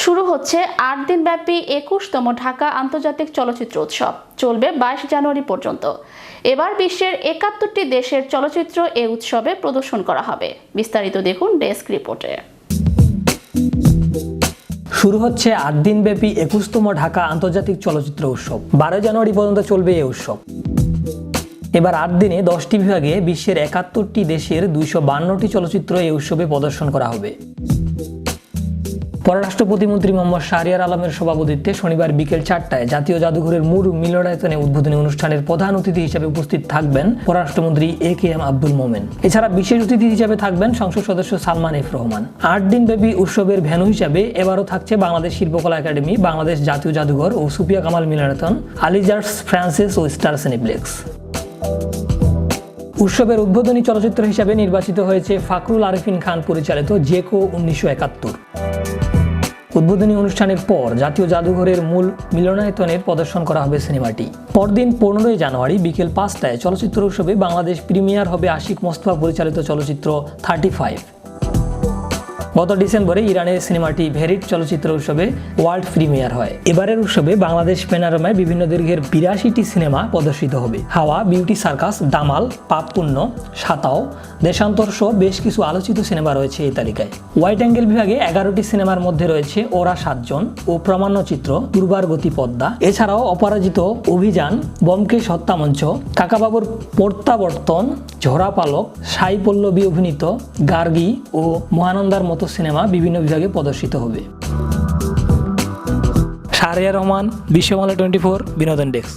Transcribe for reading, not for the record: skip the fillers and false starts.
শুরু হচ্ছে ৮ দিনব্যাপী ২১তম ঢাকা আন্তর্জাতিক চলচ্চিত্র উৎসব। চলবে ২২ জানুয়ারি পর্যন্ত। এবার বিশ্বের ৭১টি দেশের চলচ্চিত্র এ উৎসবে প্রদর্শন করা হবে। বিস্তারিত দেখুন ডেস্ক রিপোর্টে। শুরু হচ্ছে ৮ দিনব্যাপী ২১তম ঢাকা আন্তর্জাতিক চলচ্চিত্র উৎসব। ১২ জানুয়ারি পর্যন্ত চলবে এই উৎসব। এবার ৮ দিনে ১০টি বিভাগে বিশ্বের ৭১টি দেশের ২৫২টি চলচ্চিত্র এই উৎসবে প্রদর্শন করা হবে। পররাষ্ট্র প্রতিমন্ত্রী মোহাম্মদ শাহরিয়ার আলমের সভাপতিত্বে শনিবার বিকেল ৪টায় জাতীয় জাদুঘরের মূল মিলনায়তনে উদ্বোধনী অনুষ্ঠানের প্রধান অতিথি হিসেবে উপস্থিত থাকবেন পররাষ্ট্রমন্ত্রী এ.কে.এম. আব্দুল মোমেন। এছাড়া বিশেষ অতিথি হিসেবে থাকবেন সংসদ সদস্য সালমান এফ রহমান। ৮ দিনব্যাপী উৎসবের ভেন্যু হিসেবে এবারও থাকছে বাংলাদেশ শিল্পকলা একাডেমি, বাংলাদেশ জাতীয় জাদুঘর ও সুফিয়া কামাল মিলনায়তন, আলিজার্স ফ্রান্সিস ও স্টার সিনেপ্লেক্স। উৎসবের উদ্বোধনী চলচ্চিত্র হিসেবে নির্বাচিত হয়েছে ফাকরুল আরেফিন খান পরিচালিত জেকো ১৯৭১। উদ্বোধনী অনুষ্ঠানের পর জাতীয় জাদুঘরের মূল মিলনায়তনের প্রদর্শন করা হবে সিনেমাটি। পরদিন ১৫ জানুয়ারি বিকেল ৫টায় চলচ্চিত্র উৎসবে বাংলাদেশ প্রিমিয়ার হবে আশিক মোস্তফা পরিচালিত চলচ্চিত্র 35। গত ডিসেম্বরে ইরানের সিনেমাটি ভেরিট চলচ্চিত্র উৎসবে ওয়ার্ল্ড প্রিমিয়ার হয়। এবারের উৎসবে বাংলাদেশ প্যানোরামায় বিভিন্ন দৈর্ঘ্যের ৮২টি সিনেমা প্রদর্শিত হবে। হাওয়া, বিউটি সার্কাস, দামাল, পাপ পুণ্য, সাতাও, দেশান্তর সহ বেশ কিছু আলোচিত সিনেমা রয়েছে এই তালিকায়। হোয়াইট অ্যাঙ্গেল বিভাগে ১১টি সিনেমার মধ্যে রয়েছে ওরা ৭ জন ও প্রামাণ্যচিত্র দুর্বার গতি পদ্মা। এছাড়াও অপরাজিত, অভিযান, ব্যোমকেশ হত্যামঞ্চ, কাকাবাবুর প্রত্যাবর্তন, ঝরা পালক, সাই পল্লবী অভিনীত গার্গী ও মহানন্দার মতো সিনেমা বিভিন্ন বিভাগে প্রদর্শিত হবে। শাহরিয়ার রহমান, বিশ্ববাংলা 24, বিনোদন ডেস্ক।